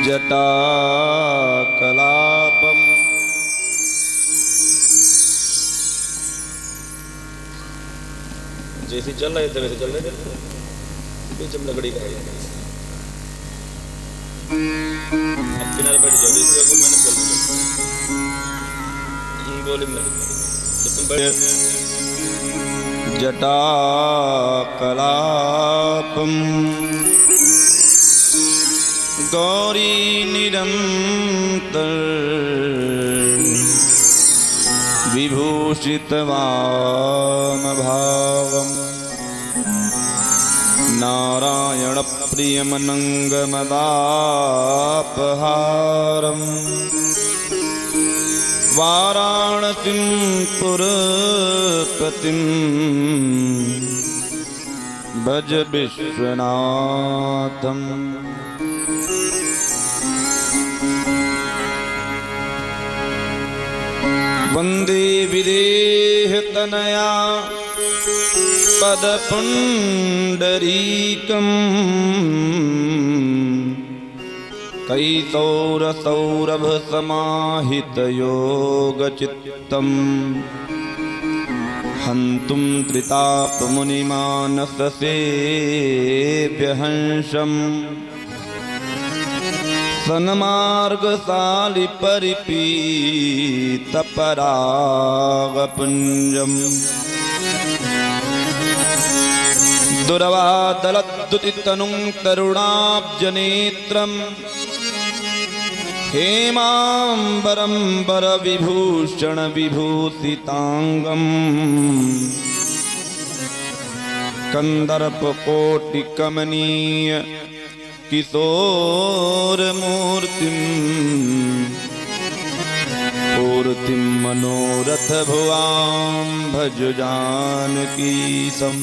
जटाकलापम् जैसे चल रहे थे वैसे चल रहे थे, बीच में लकड़ी का अब किनारे बैठ जाओ, इसलिए को मैंने चल बोली मैं तो तुम बैठ। जटाकलापम् गौरी निरंतर विभूषितवामभावम् नारायण प्रियमनंगमदापहारम् वाराणसीं पुरपतिं भज विश्वनाथम्। वंदे विदेहतनया पदपुण्डरीकम् कैतौरसौरभसमाहितयोगचित्तम् हन्तुं त्रितापमुनिमानससेव्यहंसम् सन्मार्गशालि परिपीतपरागपुञ्जम् दुर्वादलद्युतितनुं तरुणाब्जनेत्रम् हेमाम्बरं वरविभूषणविभूषिताङ्गम् कन्दर्पकोटिकमनीय किशोरमूर्तिम् पूर्तिं मनोरथभुवां भज जानकीशम्।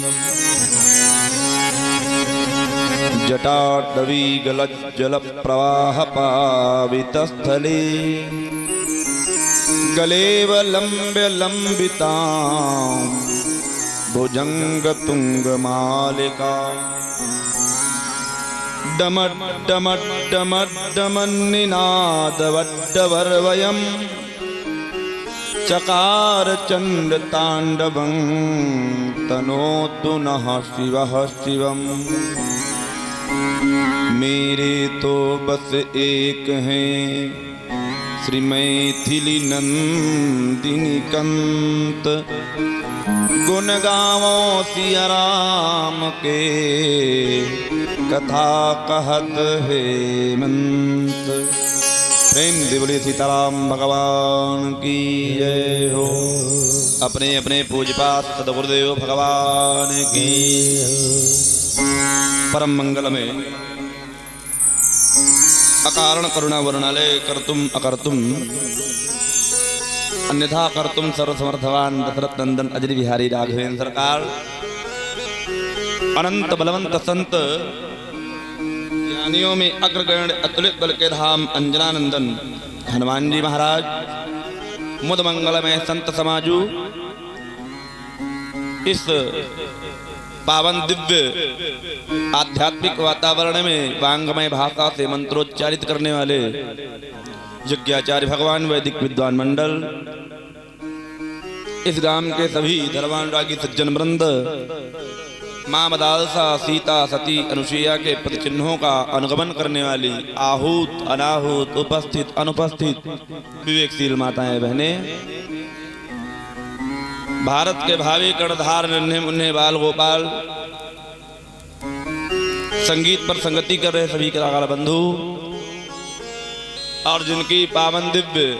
जटाटवीगलज्जलप्रवाहपावितस्थले गलेवलम्ब्य लम्बितां भुजङ्गतुङ्गमालिका डमड्डमड्डमड्डमन्निनादवड्डवर्वयम् चकार चण्डताण्डवं तनोतु नः शिवः शिवम्। मेरे तो बस एक हैं श्री मैथिली नंदिनी कंत गुण गावो सिया राम के कथा कहत हेमंत। प्रेम से बोलिए सीताराम भगवान की जय हो। अपने अपने पूजपात सदगुरुदेव भगवान की परम मंगल में अकारण करुणा वर्णालय कर्तुम अकर्तुम अन्यथा कर्तुम सर्वसमर्थवान दशरथ नंदन अजय बिहारी राघवेंद्र सरकार अनंत बलवंत संत ज्ञानियों में अग्रगण्य अतुलित बल के धाम अंजनानंदन हनुमान जी महाराज मुद मंगलमय संत समाजू इस पावन दिव्य आध्यात्मिक वातावरण में वांगमय भाषा से मंत्रोच्चारित करने वाले यज्ञाचार्य भगवान वैदिक विद्वान मंडल, इस गांव के सभी धर्मानुरागी सज्जन वृंद, मां मदालसा सीता सती अनुसुईया के प्रतिचिन्हों का अनुगमन करने वाली आहूत अनाहूत उपस्थित अनुपस्थित विवेकशील माताएं बहनें, भारत के भावी कर्णधार नन्हे मुन्ने बाल गोपाल, संगीत पर संगति कर रहे सभी कलाकार बंधु और जिनकी पावन दिव्य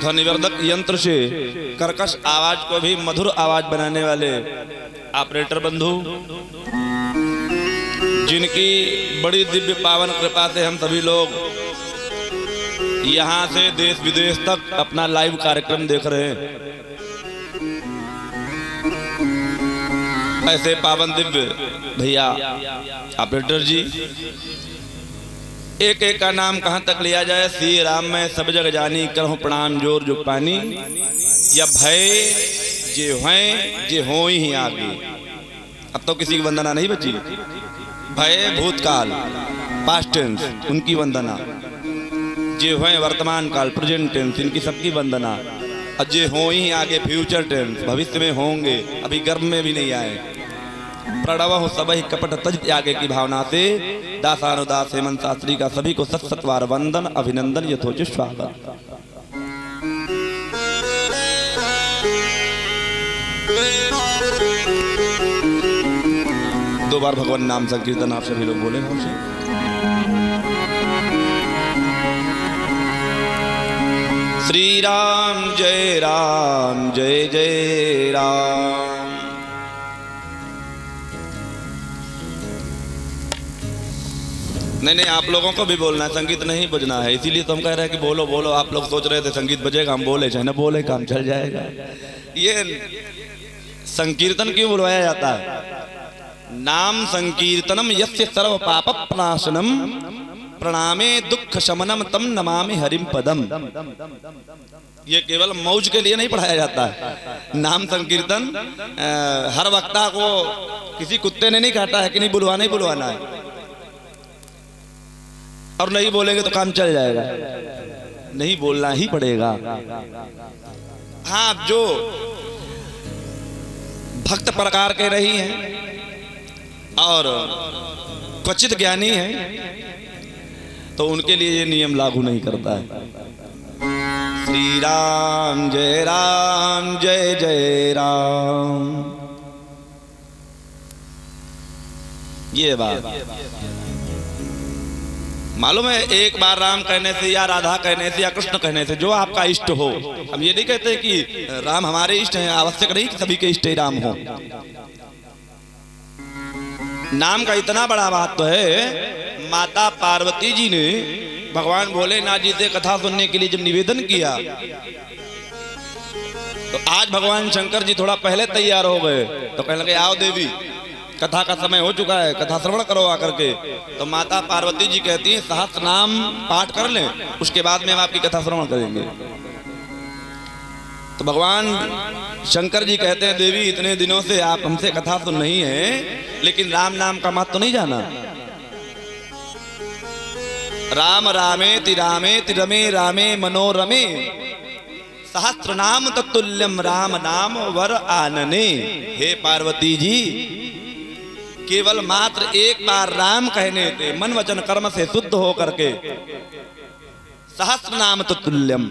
ध्वनिवर्धक यंत्र से कर्कश आवाज को भी मधुर आवाज बनाने वाले ऑपरेटर बंधु, जिनकी बड़ी दिव्य पावन कृपा से हम सभी लोग यहाँ से देश विदेश तक अपना लाइव कार्यक्रम देख रहे हैं। ऐसे पावन दिव्य भैया ऑपरेटर जी, एक एक का नाम कहां तक लिया जाए। श्री राम में सब जग जानी करहूं प्रणाम जोर जो पानी, या भय जे हैं जे हो ही आगे। अब तो किसी की वंदना नहीं बची, भय भूतकाल पास्ट टेंस उनकी वंदना, जे हुए वर्तमान काल प्रेजेंट टेंस इनकी सबकी वंदना, और जे हो ही आगे फ्यूचर टेंस भविष्य में होंगे, अभी गर्भ में भी नहीं आए। प्रणव सबहि कपट तज त्यागे की भावना से दासानुदास हेमंत शास्त्री का सभी को सत सतवार वंदन अभिनंदन यथोचित स्वागत। दो बार भगवान नाम संकीर्तन आप सभी लोग बोले हमसे। श्री राम जय जय राम। नहीं आप लोगों को भी बोलना है, संगीत नहीं बजना है, इसीलिए तो हम कह रहे हैं कि बोलो बोलो। आप लोग सोच रहे थे संगीत बजेगा हम बोले, चाहे ना बोले काम चल जाएगा। ये संकीर्तन क्यों बुलवाया जाता है? नाम संकीर्तनम यस्य सर्व पाप प्रणाशनम प्रणामे दुख शमनम तम नमामि हरिम पदम। ये केवल मौज के लिए नहीं पढ़ाया जाता है। नाम संकीर्तन हर वक्ता को किसी कुत्ते ने नहीं काटा है कि नहीं बुलवाना ही बुलवाना है, और नहीं बोलेंगे तो काम चल जाएगा, नहीं बोलना ही पड़ेगा। हाँ, जो भक्त प्रकार के रही हैं और क्वचित ज्ञानी हैं तो उनके लिए ये नियम लागू नहीं करता है। श्री राम जय जय राम। ये बात मालूम है, एक बार राम कहने से या राधा कहने से या कृष्ण कहने से जो आपका इष्ट हो। हम ये नहीं कहते कि राम हमारे इष्ट हैं, आवश्यक नहीं कि सभी के इष्ट ही राम हो। नाम का इतना बड़ा महत्व है, माता पार्वती जी ने भगवान भोलेनाथ जी से कथा सुनने के लिए जब निवेदन किया तो आज भगवान शंकर जी थोड़ा पहले तैयार हो गए, तो कहने लगे आओ देवी कथा का समय हो चुका है, कथा श्रवण करो आकर के। तो माता पार्वती जी कहती है सहस्त्र नाम पाठ कर लें, उसके बाद में हम आपकी कथा श्रवण करेंगे। तो भगवान शंकर जी कहते हैं देवी इतने दिनों से आप हमसे कथा तो नहीं है, लेकिन राम नाम का महत्व तो नहीं जाना। राम रामेति रामेति रमे रामे मनोरमे सहस्त्र नाम तत्तुल्यम राम नाम वर आनने। हे पार्वती जी, केवल मात्र एक बार राम कहने से मन वचन कर्म से शुद्ध हो करके सहस्त्र नाम तत्तुल्यम,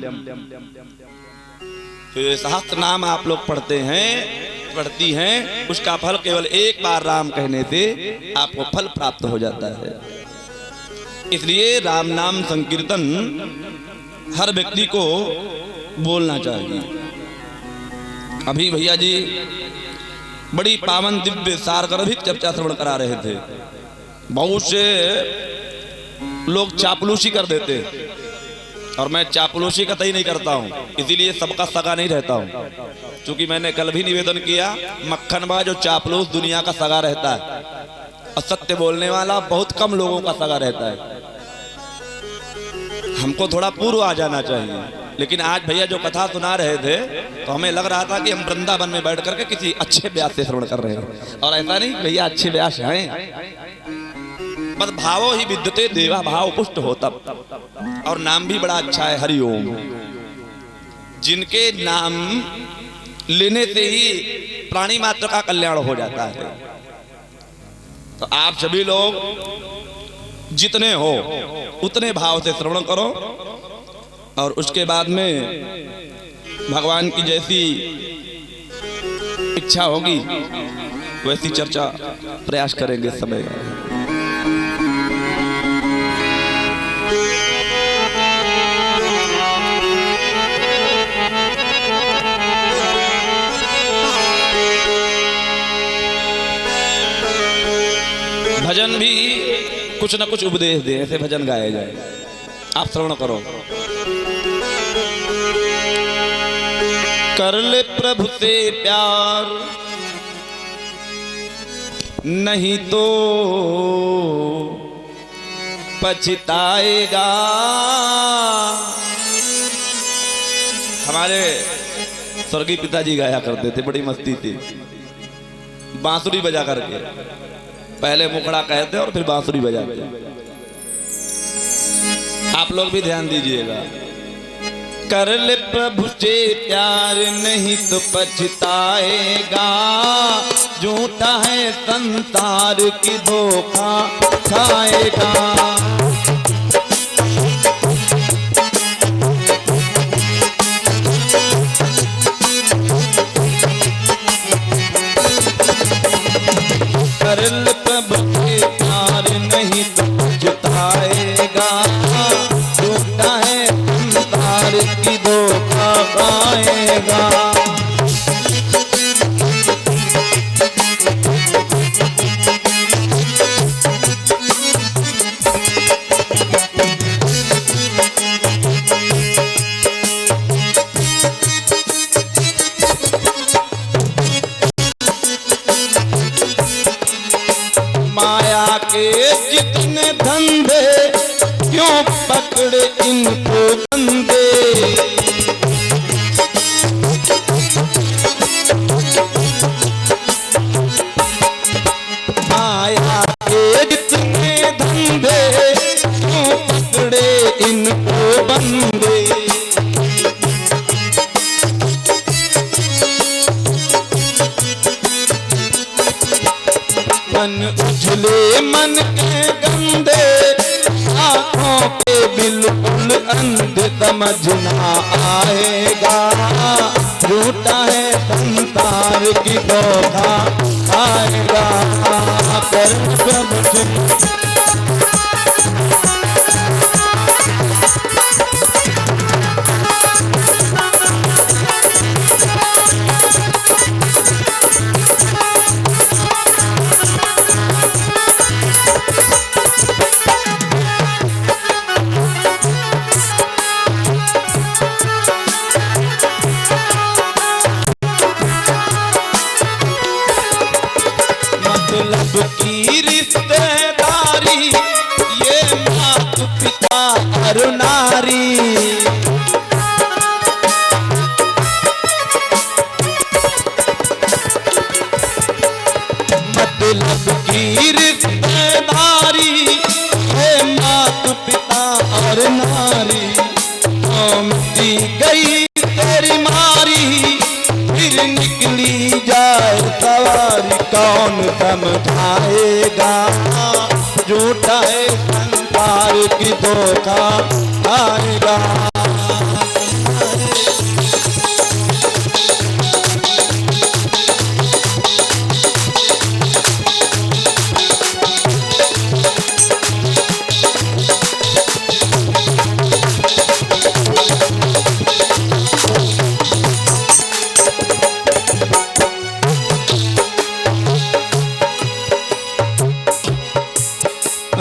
तो ये सहस्त्र नाम आप लोग पढ़ते हैं पढ़ती हैं, उसका फल केवल एक बार राम कहने से आपको फल प्राप्त हो जाता है। इसलिए राम नाम संकीर्तन हर व्यक्ति को बोलना चाहिए। अभी भैया जी बड़ी पावन दिव्य सारगर्भिक चर्चा श्रवण करा रहे थे। बहुत से लोग चापलूसी कर देते, और मैं चापलूसी कतई नहीं करता हूँ, इसीलिए सबका सगा नहीं रहता हूँ। क्योंकि मैंने कल भी निवेदन किया, मक्खनबाज और चापलूस दुनिया का सगा रहता है, और सत्य बोलने वाला बहुत कम लोगों का सगा रहता है। हमको थोड़ा पूर्व आ जाना चाहिए। लेकिन आज भैया जो कथा सुना रहे थे तो हमें लग रहा था कि हम वृंदावन में बैठ करके किसी अच्छे व्यास से श्रवण कर रहे हैं, और ऐसा नहीं भैया अच्छे व्यास हैं। बस भावो ही विद्यते देवा भाव पुष्ट हो तब। और नाम भी बड़ा अच्छा है, हरिओम। जिनके नाम लेने से ही प्राणी मात्र का कल्याण हो जाता है। तो आप सभी लोग जितने हो उतने भाव से श्रवण करो, और उसके बाद में भगवान की जैसी इच्छा होगी वैसी चर्चा प्रयास करेंगे समय। भजन भी कुछ न कुछ उपदेश दे, ऐसे भजन गाए जाए। आप श्रवण करो। कर ले प्रभु से प्यार, नहीं तो पछताएगा। हमारे स्वर्गीय पिताजी गाया करते थे, बड़ी मस्ती थी, बांसुरी बजा करके। पहले मुखड़ा कहते और फिर बांसुरी बजाते। आप लोग भी ध्यान दीजिएगा। कर ले प्रभु से प्यार नहीं तो पछताएगा, झूठा है संसार की धोखा खाएगा। कर ले प्रभु से प्यार नहीं तो पछताएगा, झूठा है संसार की धोखा खाएगा। माया के जितने धंधे क्यों पकड़े इनको बंदे, माया के जितने धंधे क्यों पकड़े इनको बंदे। मन उछले मन के गंदे, आँखों के बिल्कुल अंधे, समझ ना आएगा, झूठा है संसार की धोखा आएगा। कर प्रभु से मतलब की रिश्तेदारी, ये मात पिता और नारी। मतलब की रिश्तेदारी, ये मात पिता और नारी। दी गई तेरी मारी, फिर निकली जाए सवारी, कौन समझाएगा, झूठा है संसार की धोखा आएगा।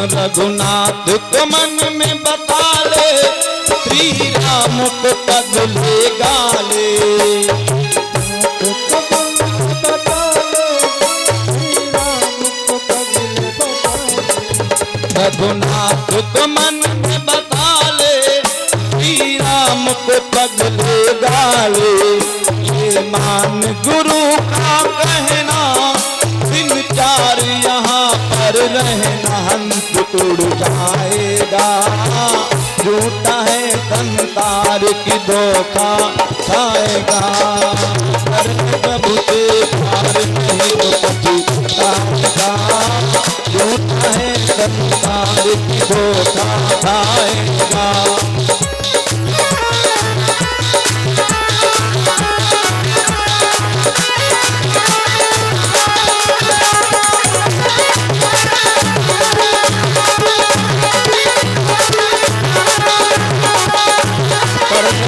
रघुनाथ को मन में बता ले, श्री राम को पद ले गाले। रघुनाथ को मन में बता ले, श्री राम को पद ले गाले। ये मान गुरु का कहना, दिन चार यहाँ पर रहना, हंस उड़ जाएगा, झूठा है संसार की धोखा खाएगा। कर प्रभु से प्यार नहीं तो पछताएगा, झूठा है संसार की धोखा खाएगा।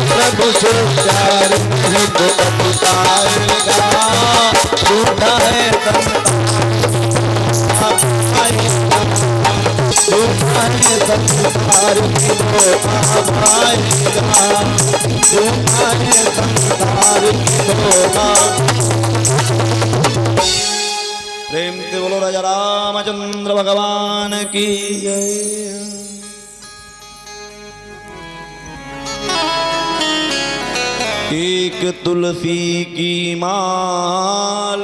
प्रभु से प्यार नहीं तो पछताएगा, झूठा है झूठा है संसार की धोखा खाएगा, झूठा है संसार की धोखा। प्रेम से बोलो राजा रामचंद्र भगवान की जय। एक तुलसी की माल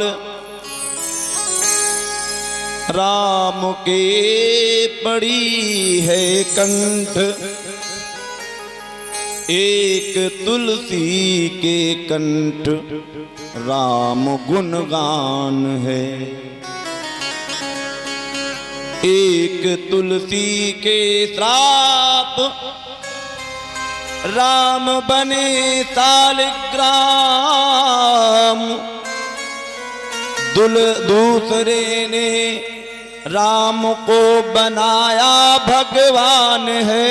राम के पड़ी है कंठ, एक तुलसी के कंठ राम गुणगान है। एक तुलसी के श्राप राम बने सालिग्राम, दूसरे ने राम को बनाया भगवान है।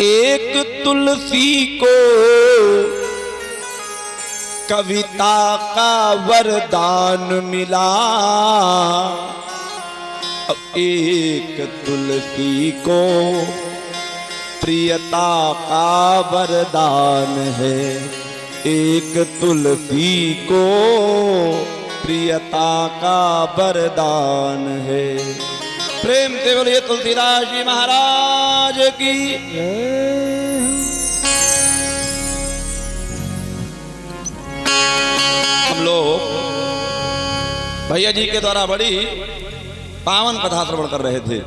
एक तुलसी को कविता का वरदान मिला, अब एक तुलसी को प्रियता का वरदान है। एक तुलसी को प्रियता का वरदान है। प्रेम से बोलिए तुलसीदास जी महाराज की। हम लोग भैया जी के द्वारा बड़ी पावन कथा श्रवण कर रहे थे।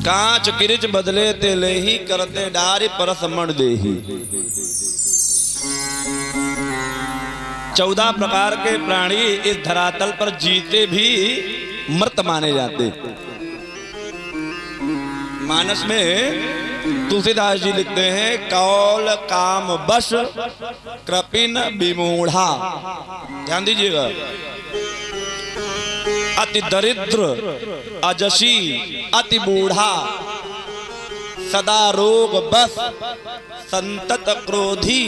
कांच किरिच बदले ते लेही, करते डारी परस मण देही। 14 प्रकार के प्राणी इस धरातल पर जीते भी मृत माने जाते। मानस में तुलसीदास जी लिखते हैं, कौल काम बश कृपिन विमूढ़ा। ध्यान दीजिएगा, अति दरिद्र अजसी अति बूढ़ा, सदा रोग बस संतत क्रोधी,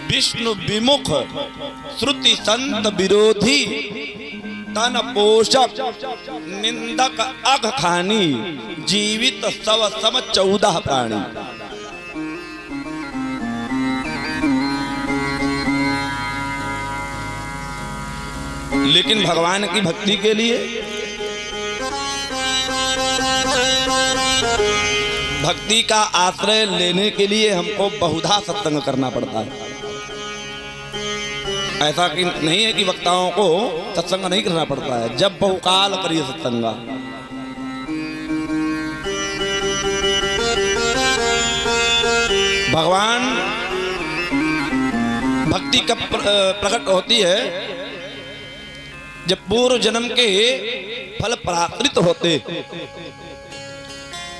विष्णु विमुख श्रुति संत विरोधी, तन पोषक निंदक अघ खानी, जीवित सव सम 14 प्राणी। लेकिन भगवान की भक्ति के लिए, भक्ति का आश्रय लेने के लिए हमको बहुधा सत्संग करना पड़ता है। ऐसा कि नहीं है कि वक्ताओं को सत्संग नहीं करना पड़ता है, जब बहुकाल करिए सत्संगा। भगवान भक्ति कब प्रकट होती है? जब पूर्व जन्म के फल प्राकृत होते,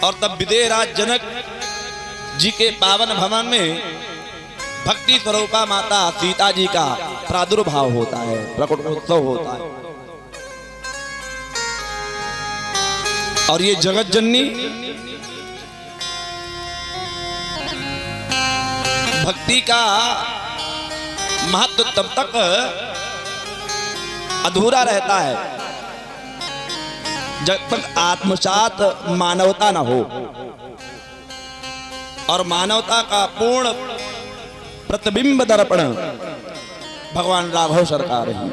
और तब विदेहराज जनक जी के पावन भवन में भक्ति स्वरूपा माता सीता जी का प्रादुर्भाव होता है, प्रकटोत्सव होता है। और ये जगत जननी भक्ति का महत्व तब तक अधूरा रहता है जब तक आत्मसात मानवता न हो, और मानवता का पूर्ण प्रतिबिंब दर्पण भगवान राघव सरकार है।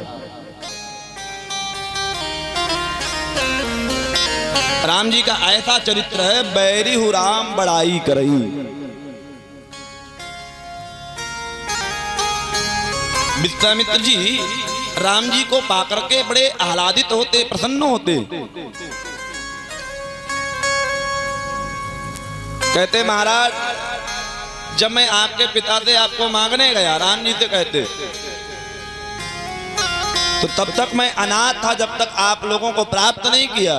राम जी का ऐसा चरित्र है, बैरी हूँ राम बड़ाई करई। विश्वामित्र जी राम जी को पाकर के बड़े आह्लादित होते, प्रसन्न होते। कहते महाराज, जब मैं आपके पिता से आपको मांगने गया, राम जी से कहते, तो तब तक मैं अनाथ था, जब तक आप लोगों को प्राप्त नहीं किया,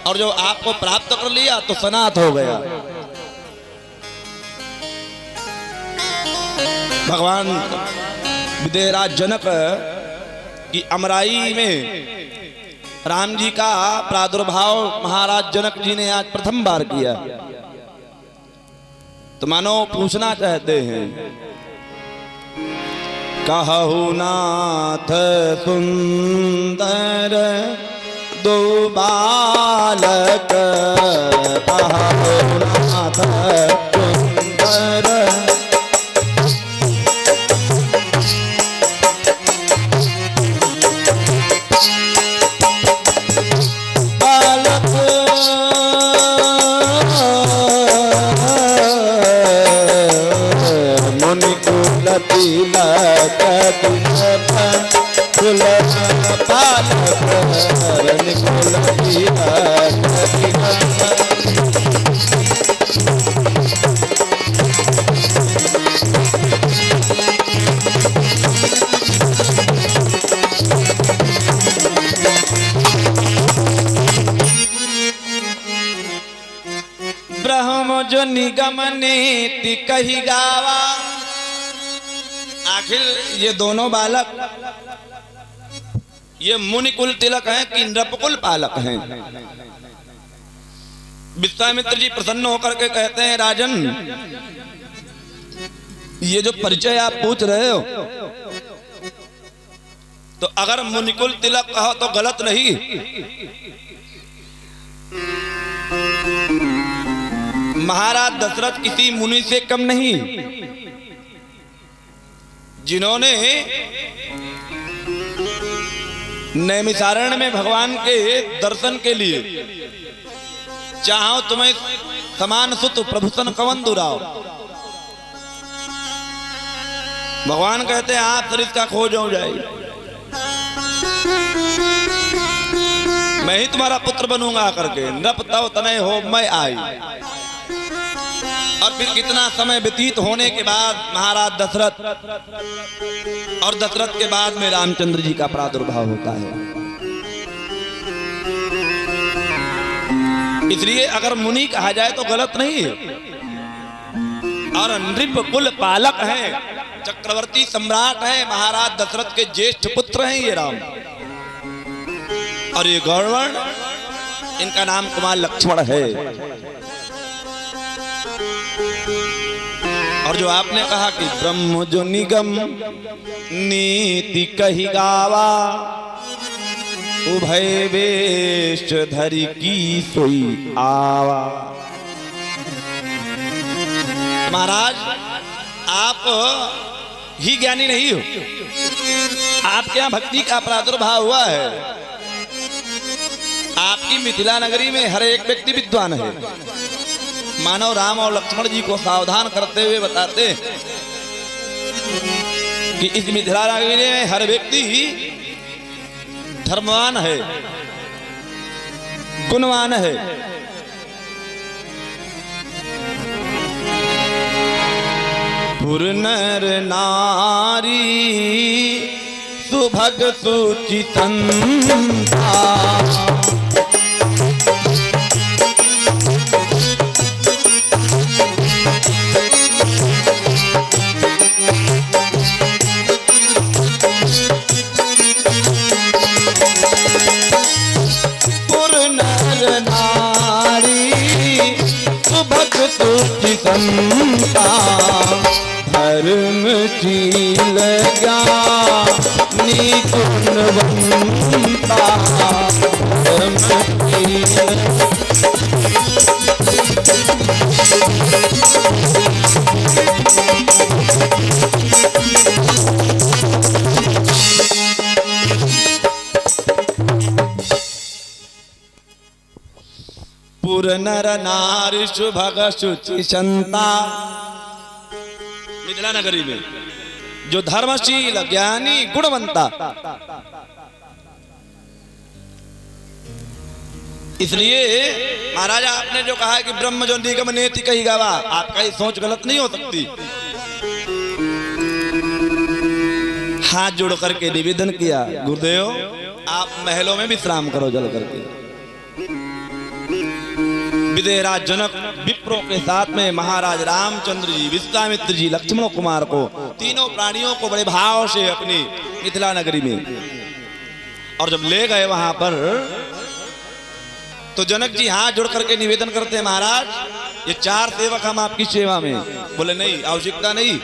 और जो आपको प्राप्त कर लिया तो सनाथ हो गया। भगवान विदेहराज जनक की अमराई में राम जी का प्रादुर्भाव महाराज जनक जी ने आज प्रथम बार किया। तो मानो पूछना चाहते हैं, कहु नाथ सुंदर दो बालक, कहु नाथ सुंदर मुनि को कुल पालक निकुल ब्रह्म जो निगम नीति कही गावा। आखिर ये दोनों बालक ये मुनिकुल तिलक हैं कि नृपकुल पालक हैं? विश्वामित्र जी प्रसन्न होकर के कहते हैं, राजन ये जो परिचय आप पूछ रहे हो तो अगर मुनिकुल तिलक कहो तो गलत नहीं। महाराज दशरथ किसी मुनि से कम नहीं, जिन्होंने नैमिषारण्य में भगवान के दर्शन के लिए चाहो तुम्हें समान सुत प्रभुसन कवन दुराओ। भगवान कहते हैं आप शरीर का खोज हो जाए, मैं ही तुम्हारा पुत्र बनूंगा करके। नृप तव तनय हो मैं आई। और फिर कितना समय व्यतीत होने के बाद महाराज दशरथ और दशरथ के बाद में रामचंद्र जी का प्रादुर्भाव होता है। इसलिए अगर मुनि कहा जाए तो गलत नहीं है। और नृप कुल पालक है, चक्रवर्ती सम्राट है, महाराज दशरथ के ज्येष्ठ पुत्र हैं ये राम। और ये गौरवर्ण, इनका नाम कुमार लक्ष्मण है। और जो आपने कहा कि ब्रह्म जो निगम नीति कही गावा, उभय वेश धरी की सोई आवा। महाराज आप ही ज्ञानी नहीं हो, आपके यहाँ भक्ति का प्रादुर्भाव हुआ है। आपकी मिथिला नगरी में हर एक व्यक्ति विद्वान है। मानव राम और लक्ष्मण जी को सावधान करते हुए बताते कि इस मिथिला नगरी में हर व्यक्ति धर्मवान है, गुणवान है। पुर नर नारी सुभग सुचि संता, धर्मशील ज्ञानी गुणवंता। पुर नर नारी सुभग सुचि संता। मिथिला नगरी में जो धर्मशील ज्ञानी गुणवंता, इसलिए महाराजा आपने जो कहा कि ब्रह्म जो निगम नेति कही गावा, आपका ये सोच गलत नहीं हो सकती। हाथ जोड़ करके निवेदन किया, गुरुदेव आप महलों में विश्राम करो जल करके। विदेहराज जनक विप्रों के साथ में महाराज रामचंद्र जी, विश्वामित्र जी, लक्ष्मण कुमार को, तीनों प्राणियों को बड़े भाव से अपनी मिथिला नगरी में, और जब ले गए वहां पर तो जनक जी हाथ जोड़ करके निवेदन करते हैं, महाराज ये 4 सेवक हम आपकी सेवा में। बोले नहीं, आवश्यकता नहीं।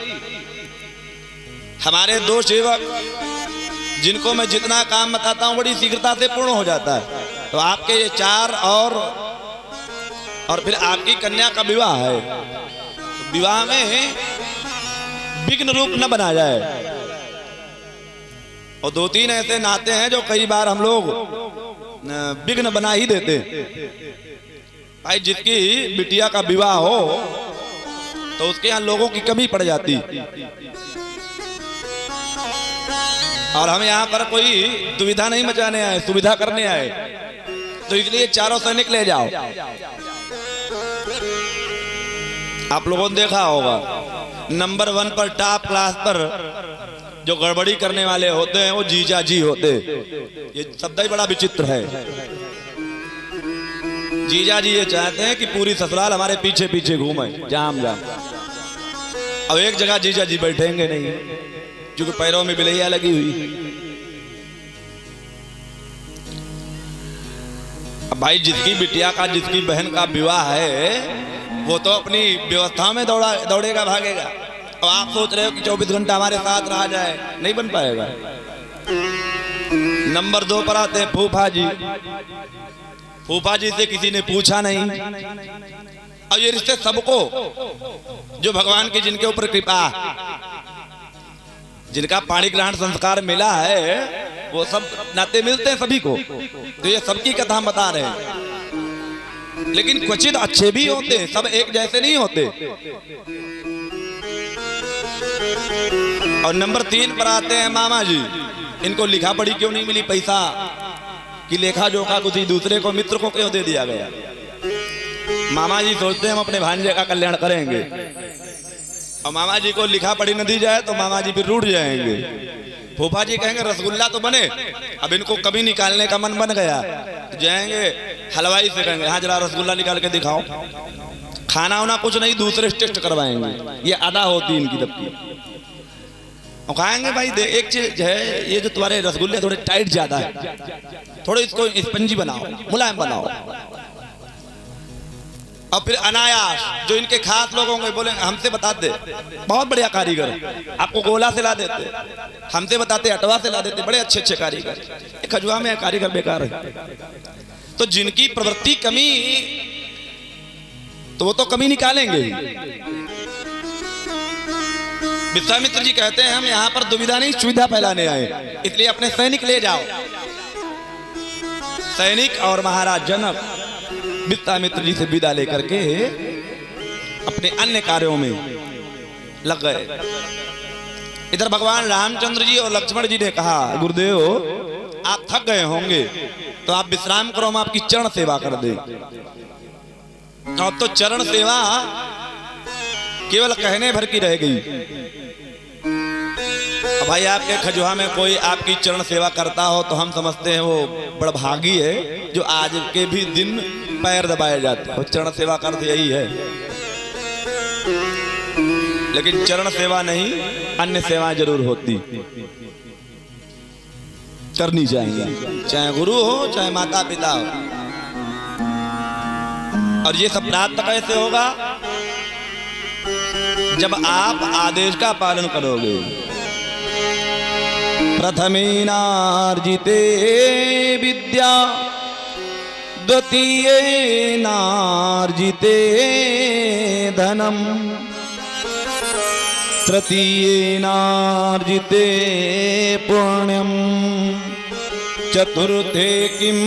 हमारे 2 सेवक जिनको मैं जितना काम बताता हूं बड़ी शीघ्रता से पूर्ण हो जाता है, तो आपके ये 4 और फिर आपकी कन्या का विवाह है। विवाह में विघ्न रूप न बना जाए। और 2-3 ऐसे नाते हैं जो कई बार हम लोग विघ्न बना ही देते। भाई जिसकी बिटिया का विवाह हो तो उसके यहाँ लोगों की कमी पड़ जाती। और हम यहाँ पर कोई दुविधा नहीं मचाने आए, सुविधा करने आए, तो इसलिए चारों सैनिक ले जाओ। आप लोगों ने देखा होगा नंबर 1 पर टॉप क्लास पर जो गड़बड़ी करने वाले होते हैं वो जीजा जी होते। ये शब्द ही बड़ा विचित्र है। जीजा जी ये चाहते हैं कि पूरी ससुराल हमारे पीछे पीछे घूमे, जाम जाम। अब एक जगह जीजा जी बैठेंगे नहीं, क्योंकि पैरों में बिलैया लगी हुई। अब भाई जिसकी बिटिया का, जिसकी बहन का विवाह है, वो तो अपनी व्यवस्था में दौड़ेगा भागेगा। अब आप सोच रहे हो कि 24 घंटा हमारे साथ रहा जाए, नहीं बन पाएगा। नंबर 2 पर आते हैं फूफा जी। फूफा जी से किसी ने पूछा नहीं। अब ये रिश्ते सबको, जो भगवान की जिनके ऊपर कृपा, जिनका पाणी ग्रहण संस्कार मिला है, वो सब नाते मिलते हैं सभी को। तो ये सबकी कथा बता रहे हैं। लेकिन क्वचित अच्छे भी होते हैं, सब एक जैसे नहीं होते। और नंबर 3 पर आते हैं मामा जी। इनको लिखा पढ़ी क्यों नहीं मिली, पैसा की लेखा जोखा किसी दूसरे को, मित्र को क्यों दे दिया गया। मामा जी सोचते हैं हम अपने भांजे का कल्याण करेंगे, और मामा जी को लिखा पढ़ी न दी जाए तो मामा जी फिर रूठ जाएंगे। फूफा जी कहेंगे रसगुल्ला तो बने, अब इनको कभी निकालने का मन बन गया तो जाएंगे हलवाई से, कहेंगे हाँ जरा रसगुल्ला निकाल के दिखाओ। खाना वाना कुछ नहीं, दूसरे टेस्ट करवाएंगे। ये अदा होती इनकी दबकी। और कहेंगे भाई एक चीज है, ये जो तुम्हारे रसगुल्ले थोड़े टाइट ज्यादा है, थोड़े इसको स्पंजी बनाओ, मुलायम बनाओ। और फिर अनायास जो इनके खास लोग होंगे बोलेंगे हमसे बता दे, बहुत बढ़िया कारीगर, आपको गोला से ला देते, हमसे बताते अटवा से ला देते, बड़े अच्छे अच्छे कारीगर। खजुआ में कारीगर बेकार है। तो जिनकी प्रवृत्ति कमी, तो वो तो कमी निकालेंगे। विश्वामित्र जी कहते हैं हम यहाँ पर दुविधा नहीं सुविधा फैलाने आए, इसलिए अपने सैनिक ले जाओ। सैनिक और महाराज जनक विश्वामित्र जी से विदा लेकर के अपने अन्य कार्यों में लग गए। इधर भगवान रामचंद्र जी और लक्ष्मण जी ने कहा गुरुदेव आप थक गए होंगे तो आप विश्राम करो, हम आपकी चरण सेवा कर दें। अब तो चरण सेवा केवल कहने भर की रह गई। अब भाई आपके खजुहा में कोई आपकी चरण सेवा करता हो तो हम समझते हैं वो बड़ा भागी है जो आज के भी दिन पैर दबाए जाते हैं। चरण सेवा करते यही है, लेकिन चरण सेवा नहीं, अन्य सेवाएं जरूर होती, करनी चाहिए, चाहे गुरु हो चाहे माता पिता हो। और ये सब प्राप्त कैसे होगा? जब आप आदेश का पालन करोगे। प्रथमेनार्जिते विद्या द्वितीयेनार्जिते धनम तृतीयेनार्जिते पुण्यम चतुर्थे किम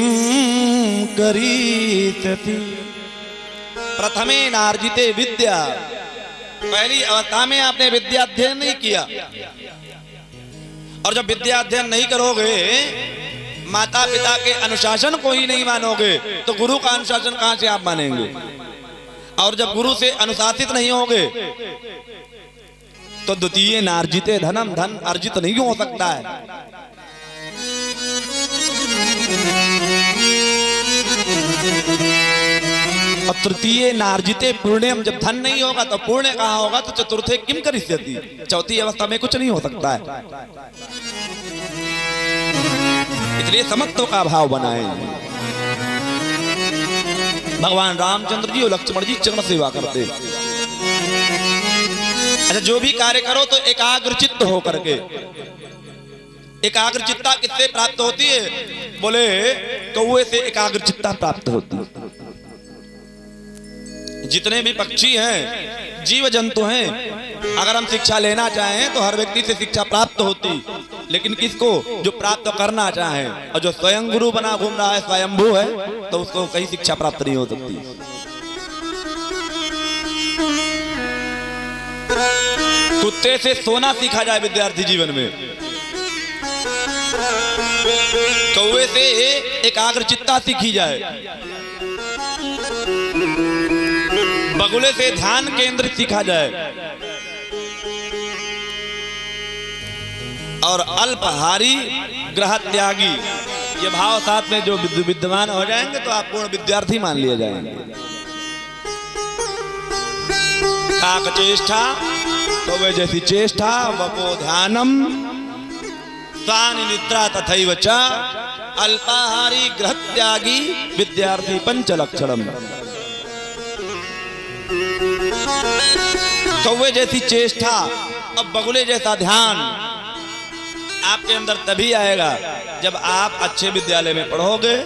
करीष्यति। प्रथमेनार्जिते विद्या, पहली अवस्था में आपने विद्या अध्ययन नहीं किया, और जब विद्या अध्ययन नहीं करोगे, माता पिता के अनुशासन को ही नहीं मानोगे, तो गुरु का अनुशासन कहां से आप मानेंगे? और जब गुरु से अनुशासित नहीं होगे तो द्वितीय नार्जिते धनम, धन अर्जित नहीं हो सकता है। और तृतीय नार्जिते पुण्यम, जब धन नहीं होगा तो पुण्य कहाँ होगा? तो चतुर्थे किम करिष्यति, चौथी अवस्था में कुछ नहीं हो सकता है। इसलिए समत्व का भाव बनाए। भगवान रामचंद्र जी और लक्ष्मण जी चरण सेवा करते। अच्छा, जो भी कार्य करो तो एकाग्र चित्त हो करके। एकाग्र चित्ता किससे प्राप्त होती है? बोले कौवे से एकाग्र चित्ता प्राप्त होती है। जितने भी पक्षी हैं, जीव जंतु हैं, अगर हम शिक्षा लेना चाहें तो हर व्यक्ति से शिक्षा प्राप्त होती, लेकिन किसको? जो प्राप्त करना चाहे। और जो स्वयं गुरु बना घूम रहा है, स्वयंभू है, तो उसको कहीं शिक्षा प्राप्त नहीं हो सकती। कुत्ते से सोना सीखा जाए विद्यार्थी जीवन में, कौवे से एकाग्र चित्ता सीखी जाए, बगुले से ध्यान केंद्रित सीखा जाए, और अल्पहारी ग्रह त्यागी, ये भाव साथ में जो विद्वान हो जाएंगे तो आप पूर्ण विद्यार्थी मान लिए जाएंगे। काक चेष्टा कौवे जैसी चेष्टा, वपो ध्यानम स्वानि निद्रा तथैव च, अल्पाहारी ग्रह त्यागी विद्यार्थी पंचलक्षणम। कौवे जैसी चेष्टा और बगुले जैसा ध्यान आपके अंदर तभी आएगा जब आप अच्छे विद्यालय में पढ़ोगे,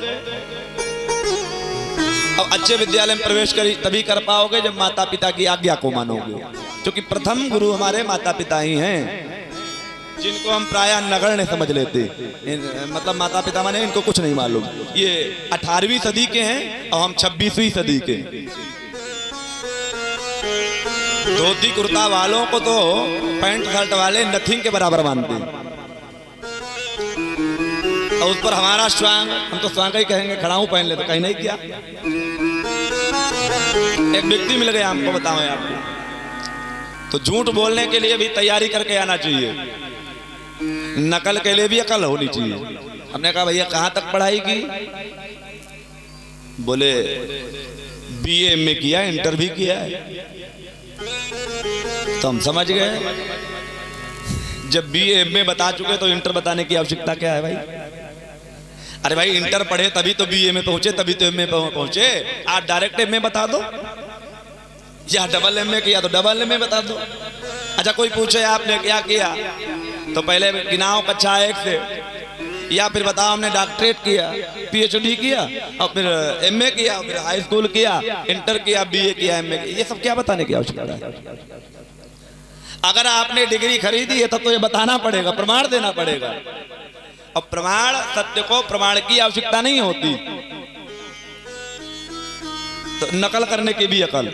और अच्छे विद्यालय में प्रवेश तभी कर पाओगे जब माता पिता की आज्ञा को मानोगे, क्योंकि प्रथम गुरु हमारे माता पिता ही हैं, जिनको हम प्रायः नगण्य समझ लेते। मतलब माता पिता माने इनको कुछ नहीं मालूम, ये 18वीं सदी के हैं और हम 26वीं सदी के। धोती कुर्ता वालों को तो पैंट शर्ट वाले नथिंग के बराबर मानते हैं, और उस पर हमारा स्वांग, हम तो स्वांग ही कहेंगे, खड़ाऊ पहन ले तो कहीं नहीं किया। एक व्यक्ति मिल गया हमको, बताओ आपको, तो झूठ बोलने के लिए भी तैयारी करके आना चाहिए, नकल के लिए भी अकल होनी चाहिए। हमने कहा भैया कहाँ तक पढ़ाई की? बोले बीए में किया, इंटर भी किया है। तो हम समझ गए, जब बीए में बता चुके तो इंटर बताने की आवश्यकता क्या है भाई? अरे भाई इंटर पढ़े तभी तो बीए में पहुंचे, तभी तो एमए पहुंचे। आप डायरेक्ट एमए बता दो, या डबल एमए किया तो डबल एमए बता दो। अच्छा कोई पूछे आपने क्या किया, तो पहले गिनाओ कक्षा 1 से, या फिर बताओ हमने डॉक्टरेट किया, पीएचडी किया, और फिर एमए किया, फिर हाई स्कूल किया, इंटर किया, बीए किया, एमए किया। ये सब क्या बताने की आवश्यकता है? अगर आपने डिग्री खरीदी है तो ये बताना पड़ेगा, प्रमाण देना पड़ेगा। और प्रमाण, सत्य को प्रमाण की आवश्यकता नहीं होती, तो नकल करने की भी अकल।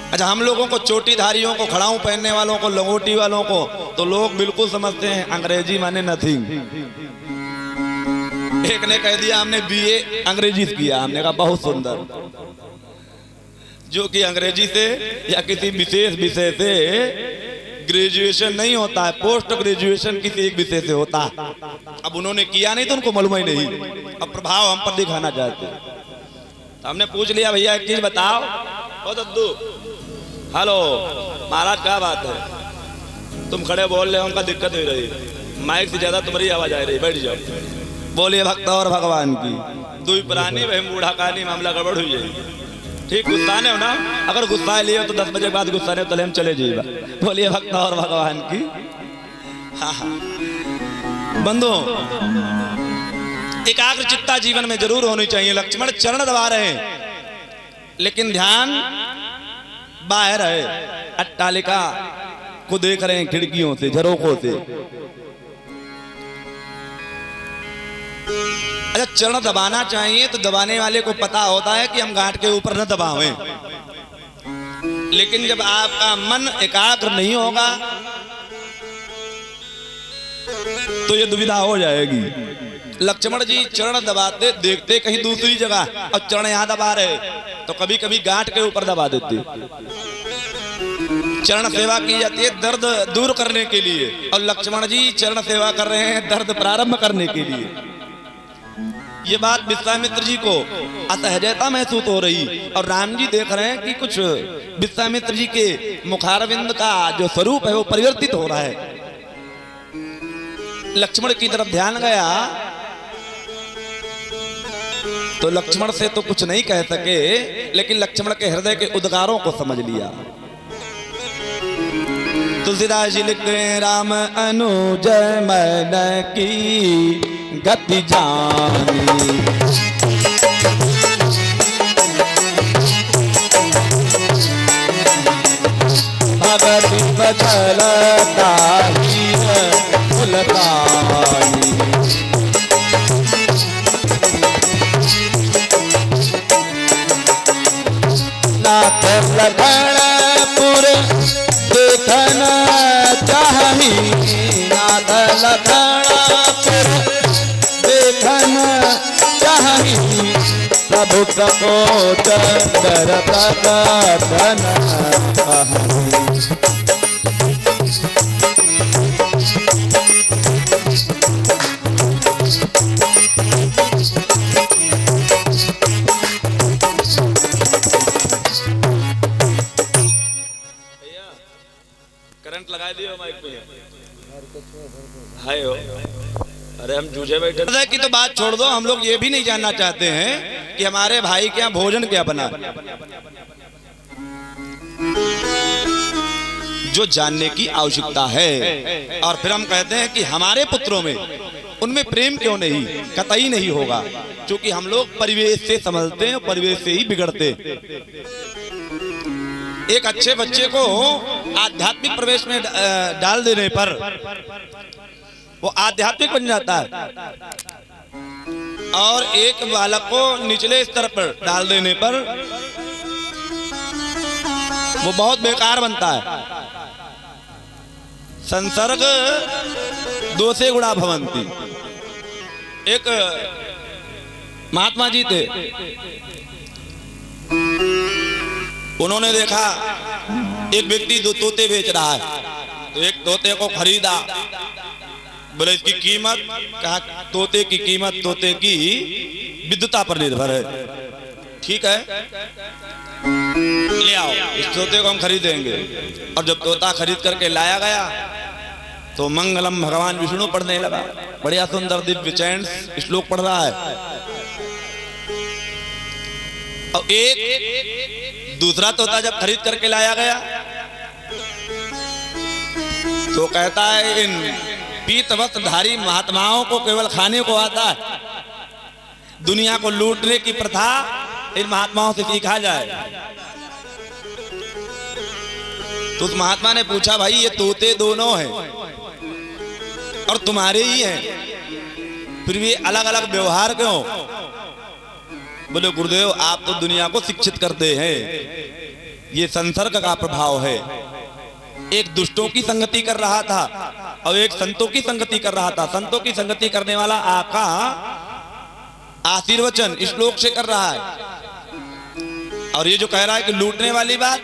अच्छा हम लोगों को, चोटीधारियों को, खड़ाऊ पहनने वालों को, लंगोटी वालों को तो लोग बिल्कुल समझते हैं अंग्रेजी माने नथिंग। एक ने कह दिया हमने बीए अंग्रेजी से किया, हमने कहा बहुत सुंदर। जो कि अंग्रेजी से या किसी विशेष विषय से ग्रेजुएशन नहीं होता है, पोस्ट ग्रेजुएशन किसी एक विषय से होता है। अब उन्होंने किया नहीं तो उनको मालूम ही नहीं, अब प्रभाव हम पर दिखाना चाहते। तो हमने पूछ लिया भैया एक चीज बताओ, ओ दद्दू, हेलो महाराज क्या बात है, तुम खड़े बोल रहे हो, उनका दिक्कत हो रही, माइक से ज्यादा तुम्हारी आवाज आ रही, बैठ जाओ। बोलिए भक्त और भगवान की, दुई पुरानी वही बूढ़ा कहानी, मामला गड़बड़ हुई है। ठीक गुस्सा ने हो ना, अगर गुस्सा लिए तो 10 बजे बाद गुस्सा ने तो हम चले जाइएगा। बोलिए भक्त और भगवान की। हाँ हाँ बंधु, एकाग्र चित्ता जीवन में जरूर होनी चाहिए। लक्ष्मण चरण दबा रहे हैं लेकिन ध्यान बाहर है, अट्टालिका को देख रहे हैं खिड़कियों से, झरोखों से। अच्छा चरण दबाना चाहिए तो दबाने वाले को पता होता है कि हम गांठ के ऊपर न दबावें, लेकिन जब आपका मन एकाग्र नहीं होगा तो ये दुविधा हो जाएगी। लक्ष्मण जी चरण दबाते देखते कहीं दूसरी जगह, और चरण यहां दबा रहे तो कभी कभी गांठ के ऊपर दबा देते। चरण सेवा की जाती है दर्द दूर करने के लिए, और लक्ष्मण जी चरण सेवा कर रहे हैं दर्द प्रारंभ करने के लिए। ये बात विश्वामित्र जी को असहजता महसूस हो रही, और राम जी देख रहे हैं कि कुछ विश्वामित्र जी के मुखारविंद का जो स्वरूप है वो परिवर्तित हो रहा है। लक्ष्मण की तरफ ध्यान गया तो लक्ष्मण से तो कुछ नहीं कह सके, लेकिन लक्ष्मण के हृदय के उद्गारों को समझ लिया। तुलसीदास जी लिखते हैं, राम अनुज मन की गति जानी, भगति बचलता फुलतानी, नाथ लखनपुर देखना चाही, नाथ लखनपुर प्रभु सकोच दर प्रकटन कहाई। करंट लगा दियो माइक पे। हाय हो, अरे हम जूझे बैठे की तो बात छोड़ दो, हम लोग ये भी नहीं जानना चाहते हैं कि हमारे भाई के यहाँ भोजन क्या बना। जो जानने की आवश्यकता है। और फिर हम कहते हैं कि हमारे पुत्रों में उनमें प्रेम क्यों नहीं, कतई नहीं होगा, क्योंकि हम लोग परिवेश से समझते हैं, परिवेश से ही बिगड़ते। एक अच्छे बच्चे को आध्यात्मिक प्रवेश में डाल देने पर वो आध्यात्मिक बन जाता है, और एक बालक को निचले स्तर पर डाल देने पर वो बहुत बेकार बनता है। संसर्ग दोषे गुणा भवन्ति। एक महात्मा जी थे, उन्होंने देखा एक व्यक्ति दो तोते बेच रहा है, तो एक तोते को खरीदा। बोले इसकी कीमत, कहा तोते की कीमत तोते की विद्युता पर निर्भर है। ठीक है, ले आओ, इस तोते को हम खरीदेंगे। और जब तोता खरीद करके लाया गया तो मंगलम भगवान विष्णु पढ़ने लगा। बढ़िया सुंदर दिव्य चैन श्लोक पढ़ रहा है। और एक दूसरा तोता जब खरीद करके लाया गया तो कहता है इन पीत वस्त्रधारी महात्माओं को केवल खाने को आता है, दुनिया को लूटने की प्रथा इन महात्माओं से सीखा जाए। तो उस महात्मा ने पूछा, भाई ये तोते दोनों हैं और तुम्हारे ही हैं, फिर भी अलग अलग व्यवहार क्यों? बोले गुरुदेव आप तो दुनिया को शिक्षित करते हैं, ये संसर्ग का प्रभाव है। एक दुष्टों की संगति कर रहा था और एक संतों की संगति कर रहा था। संतों की संगति करने वाला आपका आशीर्वचन इस श्लोक से कर रहा है, और ये जो कह रहा है कि लूटने वाली बात,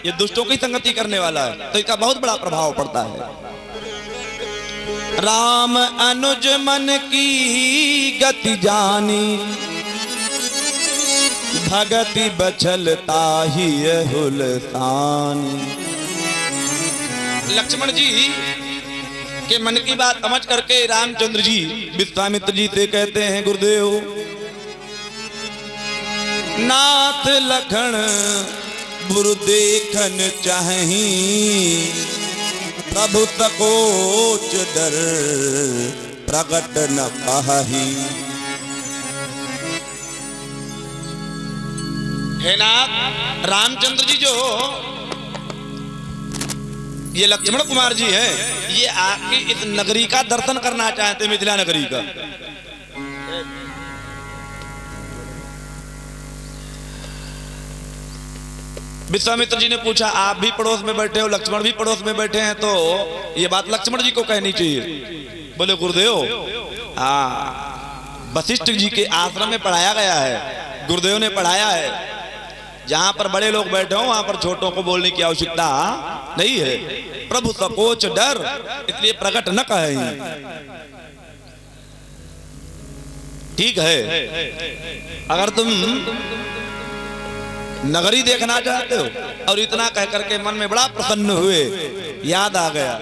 ये दुष्टों की संगति करने वाला है, तो इसका बहुत बड़ा प्रभाव पड़ता है। राम अनुज मन की गति जानी, भगति बचलता ही हुलसानी। लक्ष्मण जी के मन की बात समझ करके रामचंद्र जी विश्वामित्र जी से कहते हैं, गुरुदेव नाथ लखन गुरु देखन चाही, प्रभु सकोच डर प्रगट न पाही। हे नाथ, रामचंद्र जी जो ये लक्ष्मण कुमार जी हैं, ये आपकी इस नगरी का दर्शन करना चाहते, मिथिला नगरी का। विश्वामित्र जी ने पूछा, आप भी पड़ोस में बैठे हो, लक्ष्मण भी पड़ोस में बैठे हैं, तो ये बात लक्ष्मण जी को कहनी चाहिए। बोले गुरुदेव हाँ, वशिष्ठ जी के आश्रम में पढ़ाया गया है, गुरुदेव ने पढ़ाया है, जहां पर बड़े लोग बैठे हो वहां पर छोटों को बोलने की आवश्यकता नहीं है। प्रभु सकोच डर, इसलिए प्रकट न कहे। ठीक है, अगर तुम नगरी देखना चाहते हो, और इतना कह करके मन में बड़ा प्रसन्न हुए, याद आ गया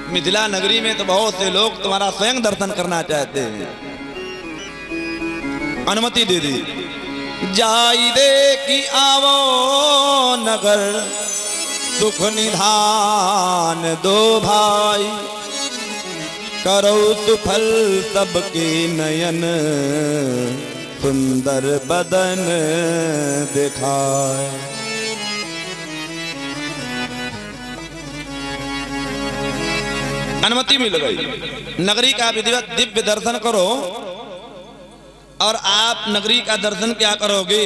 मिथिला नगरी में तो बहुत से लोग तुम्हारा स्वयं दर्शन करना चाहते हैं। अनुमति दे दी, जाई दे कि आवो नगर, सुख निधान दो भाई, करो सुफल सबके नयन, सुंदर बदन दिखाए। अनुमति मिल गई, नगरी का विधिवत दिव्य दर्शन करो। और आप नगरी का दर्शन क्या करोगे?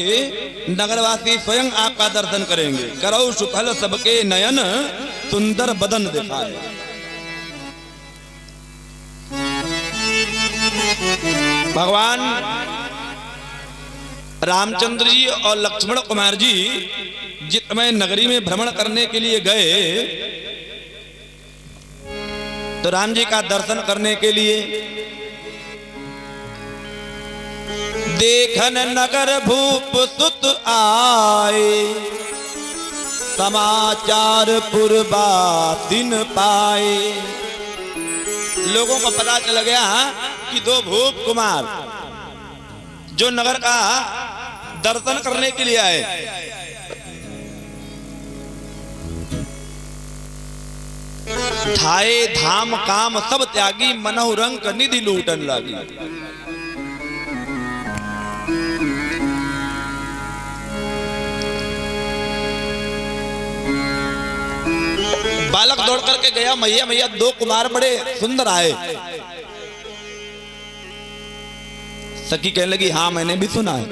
नगरवासी स्वयं आपका दर्शन करेंगे। करो सुफल सबके नयन, सुंदर बदन दिखाए। भगवान रामचंद्र जी और लक्ष्मण कुमार जी जितने नगरी में भ्रमण करने के लिए गए तो राम जी का दर्शन करने के लिए देखन नगर भूप सुत आए, समाचार पुरबा दिन पाए। लोगों को पता चल गया कि दो भूप कुमार जो नगर का दर्शन करने के लिए आए, थाए धाम काम सब त्यागी, मनहु रंग निधि लूटन लागी। बालक दौड़ करके गया, मैया मैया दो कुमार बड़े सुंदर आए। सखी कहने लगी हाँ मैंने भी सुना है,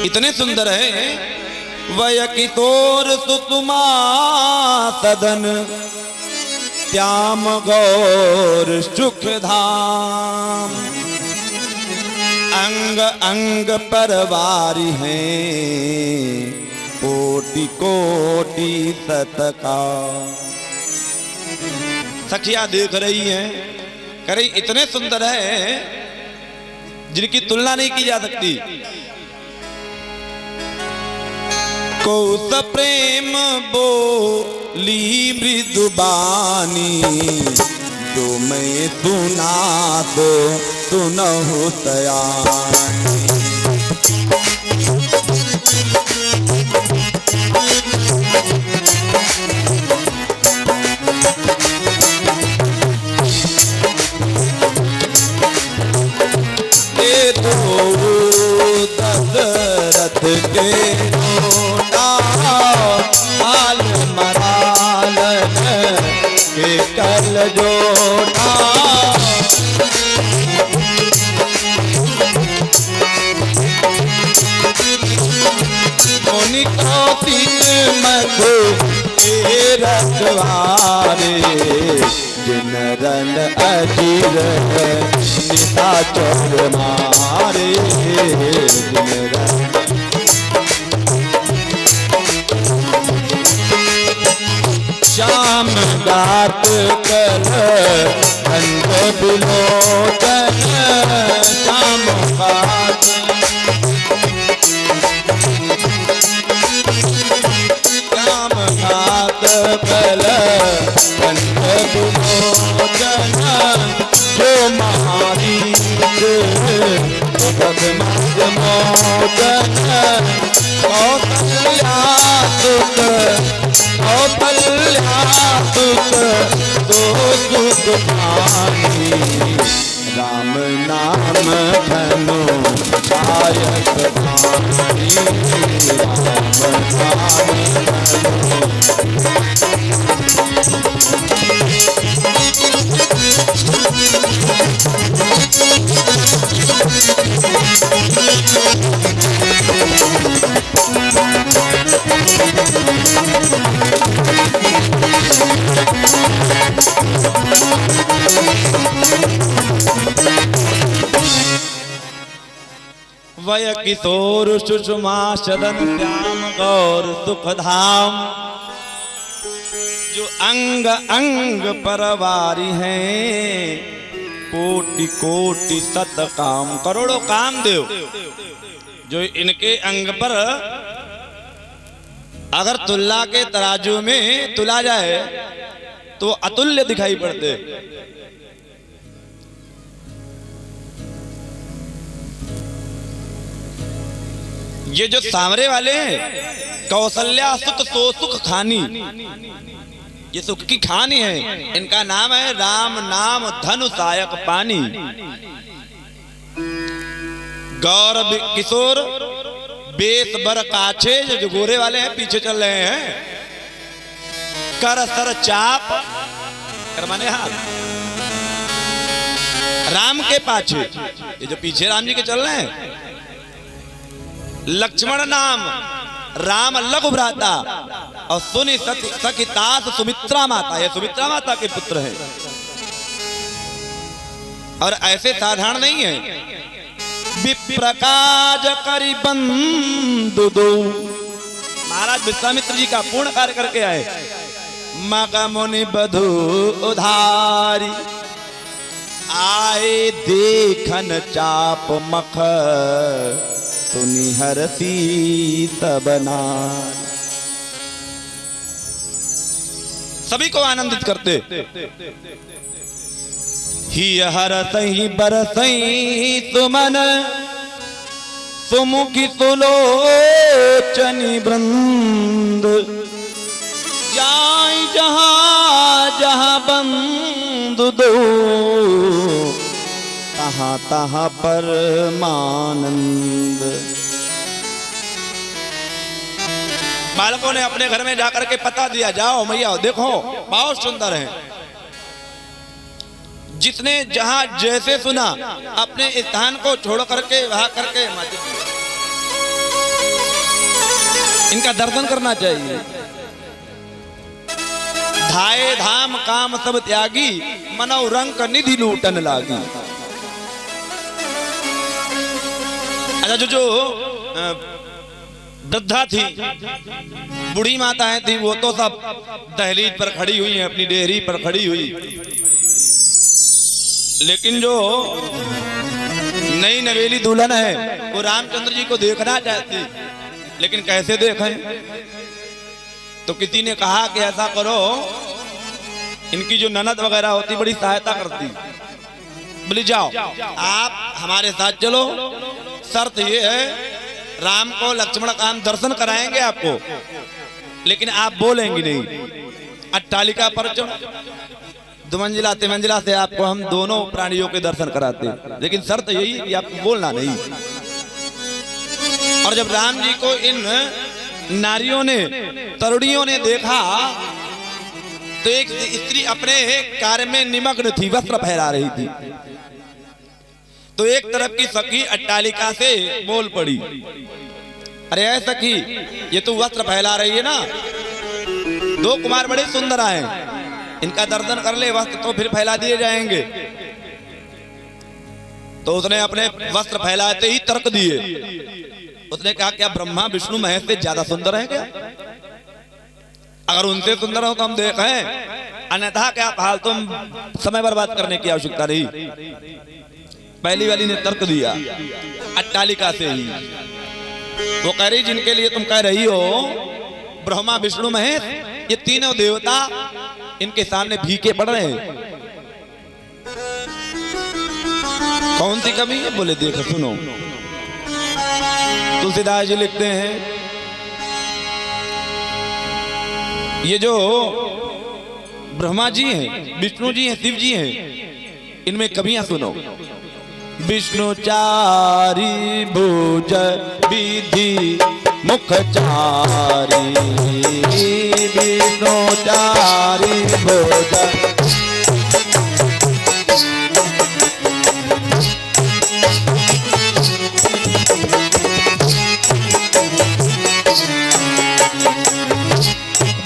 इतने सुंदर है। वय किशोर सुषमा सदन, श्याम गौर सुख धाम। अंग अंग परवारी हैं, कोटि कोटि सतका। सखिया देख रही हैं, कह रही इतने सुंदर है जिनकी तुलना नहीं की जा सकती। कौस प्रेम बोली मृदुबानी, जो मैं सुना दो सुनहु सयानी। दशरथ के हाल मराल के कल जोड़ा। मुनि कौतिक मधु के रखवारे, जिन रन अजीर निशाचर मारे। श्याम गात कर अंत बिलोचन, श्याम गात श्याम गात कर अंत बिलोचन। जो महारी भगमज मोचन, कौशल्या सुख कौशल्या सुख दो सुख पानी। राम नाम धनु दायक भानी, राम नाम वय किशोर सुषमा सदन, श्याम गौर सुख धाम। जो अंग अंग परवारी हैं, कोटि कोटि सत काम। करोड़ों काम देव जो इनके अंग पर अगर तुल्ला के तराजू में तुला जाए तो अतुल्य दिखाई पड़ते। ये जो सांवरे वाले हैं, कौशल्या सुत सो सुख खानी, ये सुख की खानी है। इनका नाम है राम नाम धनु सायक पानी। गौर किशोर बेस बर काछे, जो गोरे वाले हैं पीछे चल रहे हैं। कर सर चाप, कर माने हाथ, राम के पाछे, ये जो पीछे राम जी के चल रहे हैं। लक्ष्मण नाम राम लघु भ्राता, और सुनि सखी तास सुमित्रा माता, ये सुमित्रा माता के पुत्र हैं। और ऐसे साधारण नहीं है, विप्रकाज करी बंधु दो। महाराज विश्वामित्र जी का पूर्ण कार्य करके आए। मग मुनि बधु उधारी आए देखन चाप मख तुनि हरसी तबना। सभी को आनंदित करते। ही हरसई बरसई सुमन सुमुखी सुलोचनी वृंद जाय जहां जहां बंधु दो तहां तहां परमानंद। बालकों ने अपने घर में जाकर के पता दिया, जाओ मैया देखो बहुत सुंदर है। जिसने जहां जैसे सुना अपने स्थान को छोड़ करके वहां करके इनका दर्शन करना चाहिए। धाये धाम काम सब त्यागी मनौ रंग निधि लूटन लागी। अच्छा जो वृद्धा थी, बूढ़ी माताएं थी, वो तो सब दहलीज पर खड़ी हुई हैं, अपनी डेहरी पर खड़ी हुई। लेकिन जो नई नवेली दुल्हन है वो रामचंद्र जी को देखना चाहती, लेकिन कैसे देखें? तो किसी ने कहा कि ऐसा करो, इनकी जो ननद वगैरह होती बड़ी सहायता करती, बोली जाओ आप हमारे साथ चलो, शर्त ये है राम को लक्ष्मण का हम दर्शन कराएंगे आपको, लेकिन आप बोलेंगे नहीं। अट्टालिका पर दुमंजिला तिमंजिला से आपको हम दोनों प्राणियों के दर्शन कराते, लेकिन शर्त यही कि आपको बोलना नहीं। और जब राम जी को इन नारियों ने, तरुणियों ने देखा तो एक स्त्री अपने कार्य में निमग्न थी, वस्त्र फहरा रही थी। तो एक तरफ की सखी अट्टालिका से बोल पड़ी, अरे ऐ सखी ये तू वस्त्र फैला रही है ना, दो कुमार बड़े सुंदर आए, इनका दर्शन कर ले, वस्त्र तो फिर फैला दिए जाएंगे। तो उसने अपने वस्त्र फैलाते ही तर्क दिए। उसने कहा क्या ब्रह्मा विष्णु महेश से ज्यादा सुंदर है क्या? अगर उनसे सुंदर हो तो हम देखें, अन्यथा क्या हाल, तुम समय बर्बाद करने की आवश्यकता नहीं। पहली वाली ने तर्क दिया अट्टालिका से ही। वो कह रही जिनके लिए तुम कह रही हो ब्रह्मा विष्णु महेश, ये तीनों देवता इनके सामने भीखे पड़ रहे हैं, कौन सी कमी है? बोले देखो सुनो, तुलसीदास जी लिखते हैं, ये जो ब्रह्मा जी हैं, विष्णु जी हैं, शिव जी हैं, इनमें कमियां सुनो। विष्णु चारी भुज विधि मुख चारी, विष्णु चारी भुज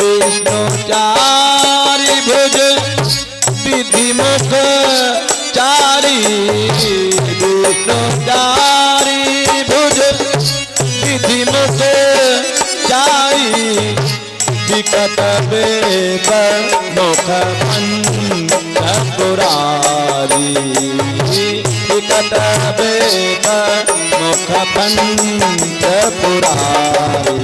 विष्णु चारी भुज विधि मुख चारी, विष्णु चारी भुज विधि मुख चारी, विकट वेग मुख पुरारी, विकट वेग मुख पुरारी।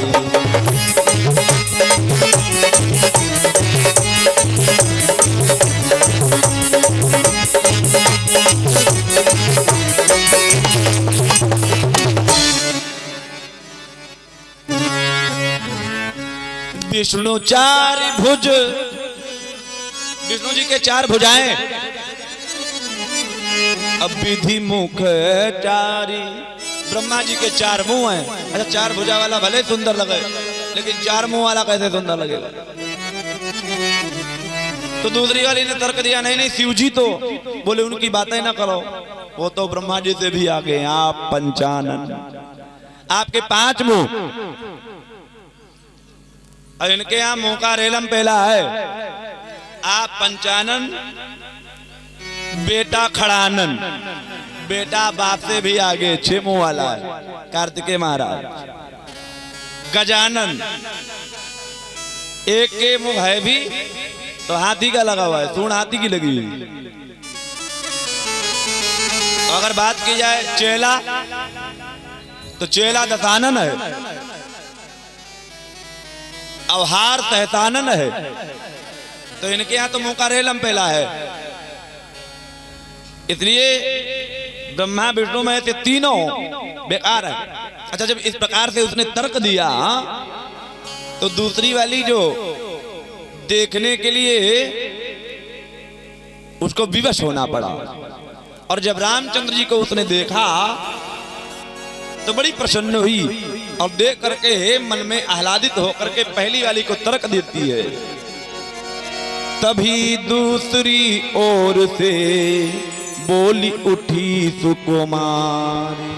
विष्णु चार भुज, विष्णु जी के चार भुजाएं, अब विधि मुख चारी, ब्रह्मा जी के चार मुंह हैं। अच्छा चार भुजा वाला भले सुंदर लगे, लेकिन चार मुंह वाला कैसे सुंदर लगेगा? तो दूसरी वाली ने तर्क दिया, नहीं नहीं शिव जी तो, बोले उनकी बातें ना करो, वो तो ब्रह्मा जी से भी आगे, आप पंचानन, आपके पांच मुंह, और इनके यहां मुंह का रेलम पहला है, आप पंचानन, बेटा खड़ानन, बेटा बाप से भी आगे, 6 मुंह वाला है कार्तिकेय महाराज। गजानन, एक के मुंह है भी तो हाथी का लगा हुआ है, सूंड हाथी की लगी हुई। अगर बात की जाए चेला, तो चेला दशानन है, अवहार सहसानन है, तो इनके यहाँ तो मुंह का रेलम पेला है। इसलिए ब्रह्मा विष्णु में से तीनों बेकार है। अच्छा, जब इस प्रकार से उसने तर्क दिया तो दूसरी वाली जो देखने के लिए उसको विवश होना पड़ा, और जब रामचंद्र जी को उसने देखा तो बड़ी प्रसन्न हुई, और देख करके मन में आह्लादित होकर के पहली वाली को तर्क देती है। तभी दूसरी ओर से बोली उठी सुकुमारी,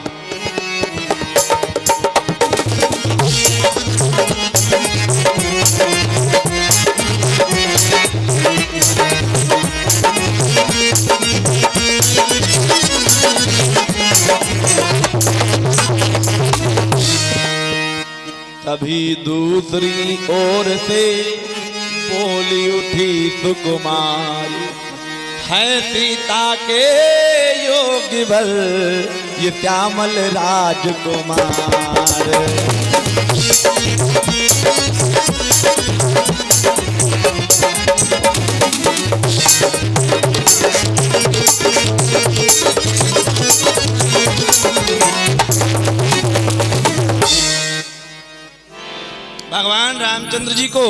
तभी दूसरी ओर से बोली उठी सुकुमारी, है सीता के योगी वर ये श्यामल राजकुमार। भगवान रामचंद्र जी को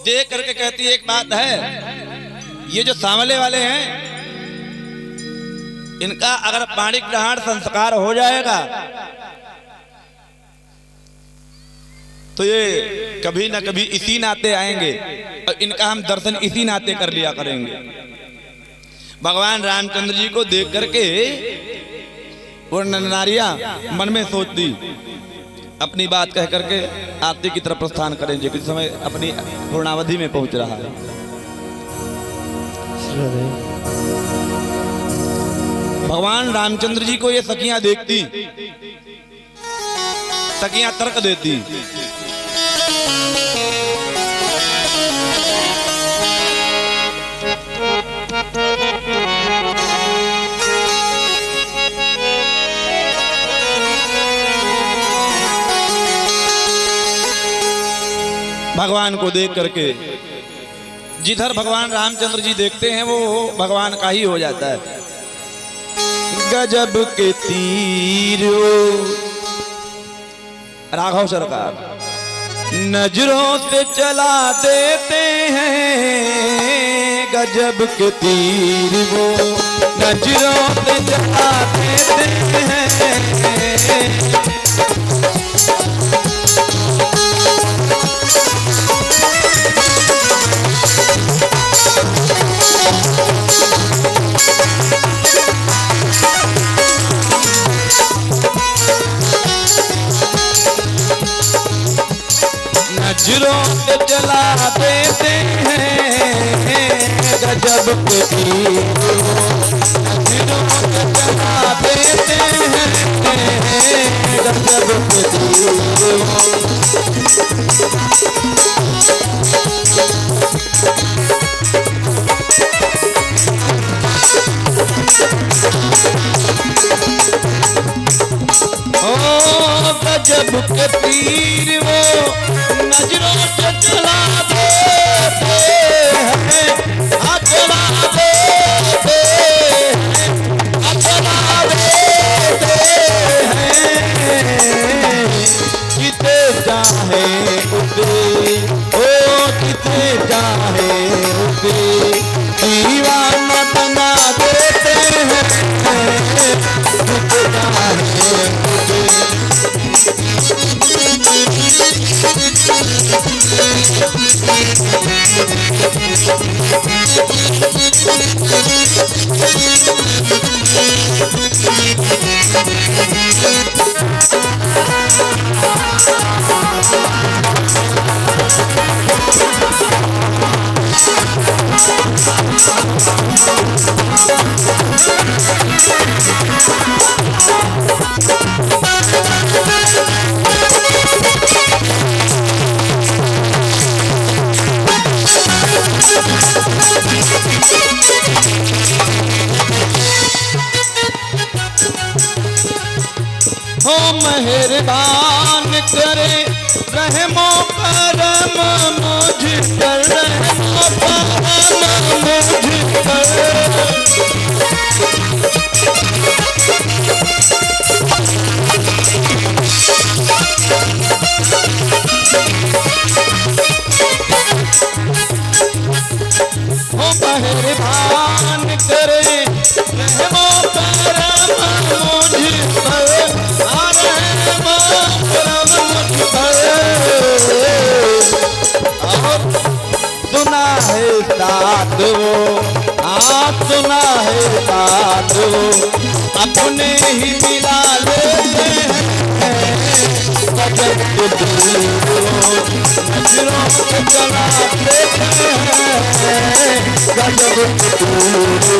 देख करके कहती है, एक बात है, ये जो सांवले वाले हैं इनका अगर पाणी ग्रहण संस्कार हो जाएगा तो ये कभी ना कभी इसी नाते आएंगे, और इनका हम दर्शन इसी नाते कर लिया करेंगे। भगवान रामचंद्र जी को देख करके वो नारियां मन में सोचती, अपनी बात कह करके आरती की तरफ प्रस्थान करेंगे। कुछ समय अपनी पूर्णावधि में पहुंच रहा है। भगवान रामचंद्र जी को ये सखियां देखती, सखियां तर्क देती। भगवान को देख करके जिधर भगवान रामचंद्र जी देखते हैं वो भगवान का ही हो जाता है। गजब के तीर राघव सरकार नजरों से चला देते हैं, गजब के तीर वो नजरों से चला देते हैं। नजरों से चला देते हैं, गजब के तीर नजरों से चला देते हैं, गजब के तीर। ओ गजब के तीर वो नजरों से चला देते हैं, चला देते हैं, चला देते हैं। जिते चाहे उते, ओ जिते चाहे उते दीवाना बना देते हैं, जिते चाहे उते। हो मेहरबान करे रहमो करम मुझ पर, रहमो करम मुझ पर। हो मेहरबान करे रहमो करम मुझ पर, रहमो करम मुझ पर। और सुना है साथ वो, सुना है साथ वो, अपने ही मिला लेते हैं गजब के दिल को, नजरों से चला लेते हैं गजब के दिल को।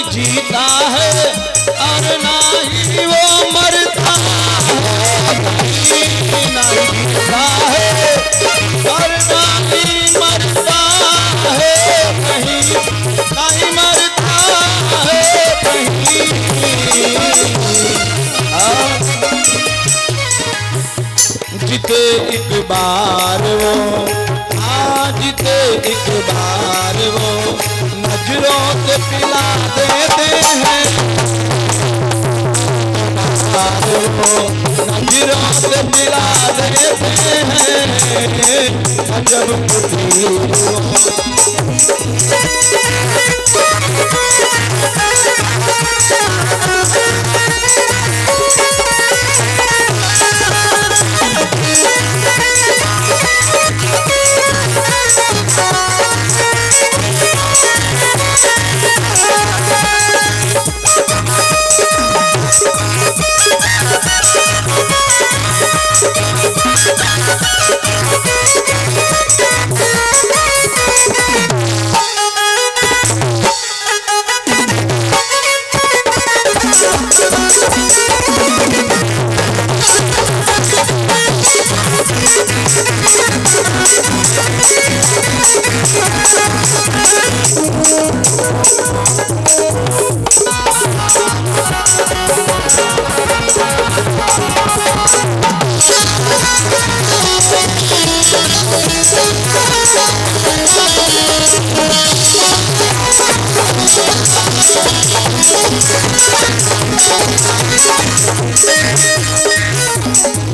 जीता है और ना ही वो मरता है, नहीं जीता है और ना ही मरता है, नहीं मरता है कहीं। जीते एक बार वो, जीते एक बार वो, नजरों से पिला देते हैं, नजरों से पिला देते हैं गजब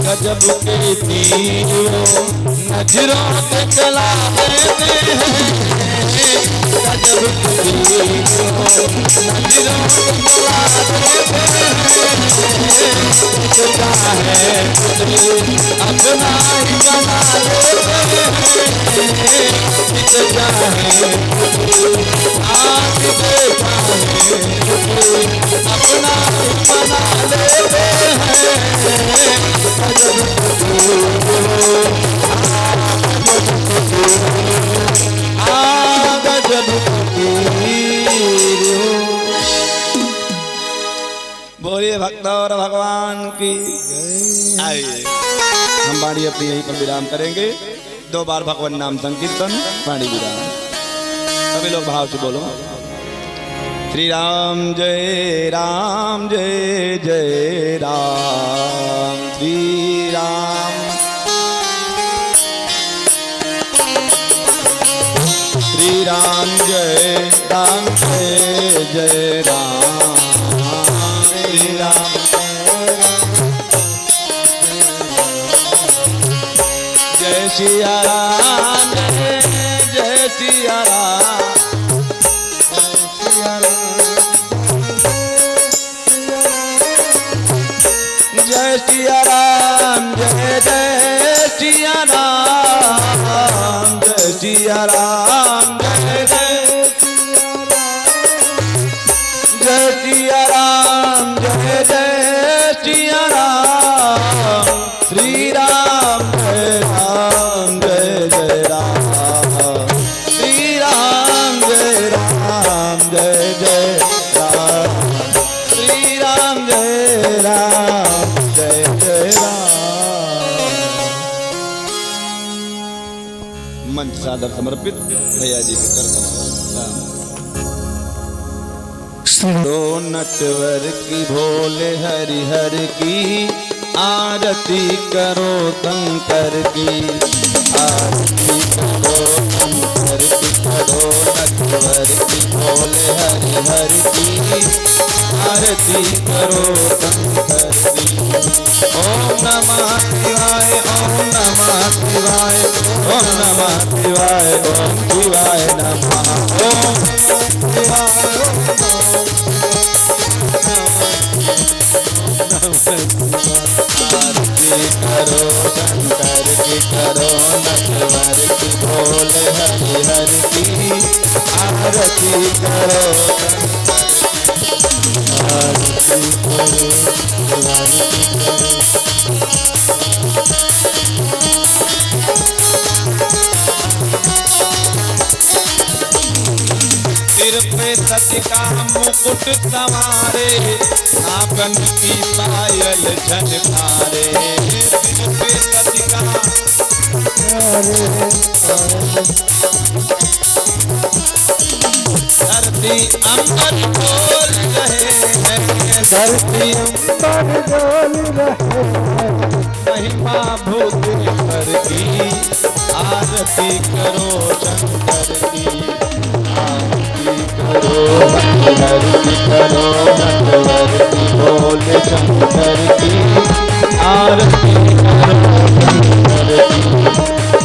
गजब के तीरों नजरों से चला देते हैं, गजब के तीरों नजरों से चला देते हैं, खुदा है अपना ही बना लेते हैं, खुदा है आज देखा है अपना ही बना लेते हैं। बोलिए भक्त और भगवान की। आइए हम वाणी अपनी यहीं पर विराम करेंगे। 2 बार भगवान नाम संकीर्तन, वाणी विराम। सभी लोग भाव से बोलो। श्री राम जय राम, जय जय राम, श्री राम। श्री राम जय राम, जय जय राम, श्री राम। सिया राम जय सिया राम जय सिया राम जय जय सिया राम जय सिया राम जय जय जय सिया राम जय जय सिया राम श्री राम जय जय राम श्री राम जय जय राम श्री राम जय जय राम। मंच सादर समर्पित भैया जी के कर दो नटवर की भोले हरि हर की आरती करो शंकर की आरती करो शंकर की करो नटवर की भोले हरि हर की आरती करो शंकर की। ओम नमः शिवाय ओम नमः शिवाय ओम नमः शिवाय ओम शिवाय नमः ओम शिवाय आरती करो शंकर की करो नटवर की भोले हरि हर की आरती करो आरती सिर पे सती का मुकुट संवारे नागन की पायल झनकारे सिर पे सती का धरती अंबर डोल रहे हैं धरती अंबर डोल रहे हैं महिमा भूतेश्वर की आरती करो शंकर की आरती करो नटवर की करो नटवर की भोले शंकर की आरती करो शंकर की।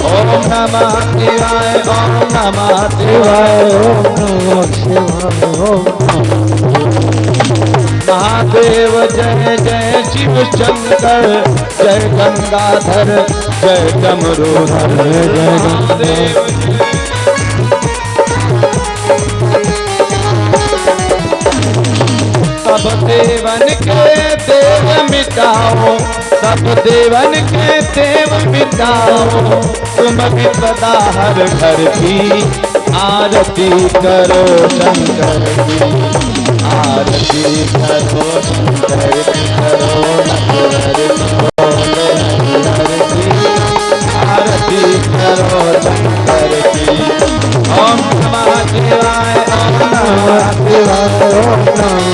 ओम नमः शिवाय ओम नमः शिवाय ओम नमः शिवाय ओम महादेव जय जय शिव शंकर जय गंगाधर जय डमरूधर जय महादेव सब देवन के देव मिटाओ सब देवन के देव मिटाओ तुम भी सदा हर घर की आरती करो शंकर की आरती करो शंकर की करो नटवर की भोले हरि की आरती करो शंकर की। ओम नमः शिवाय ओम नमः शिवाय ओम नमः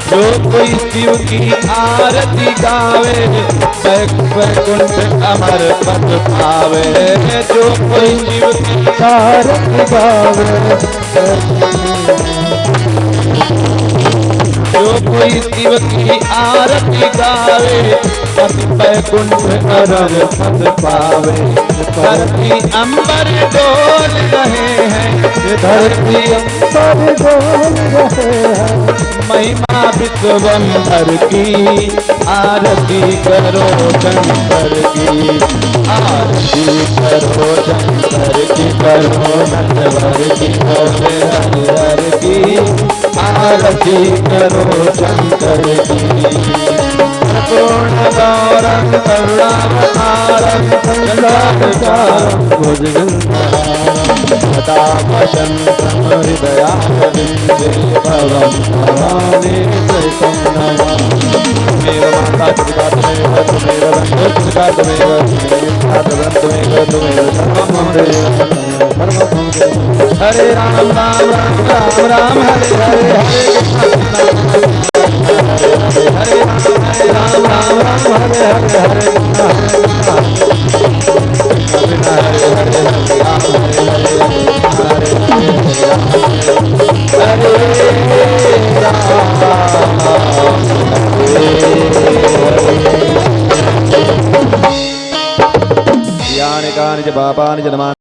जो कोई शिव की आरती गावे वैकुंठ अमर पद पावे जो कोई शिव की आरती गावे जो कोई शिव की आरती गावे वैकुंठ अमर पद पावे। धरती अंबर डोल रहे हैं धरती अंबर डोल रहे हैं महिमा विश्वंभर की आरती करो शंकर की आरती करो शंकर की करो नटवर की भोले हरि हर की आरती करो शंकर की। पूर्ण गौरं करुणावतारं चंद्रावतारं भुजगन्धरं सदावसन्तं हृदयारविन्दे भवं भवानी सहितं नमामि। मेव माता पिता त्वमेव त्वमेव बन्धुः पिता त्वमेव त्वमेव त्वमेव सर्वं मम देव हरे राम राम राम राम राम हरे हरे हरे हरे राम राम राम हरे हरे हरे हरे सर्वाणि च पापानि च नमामि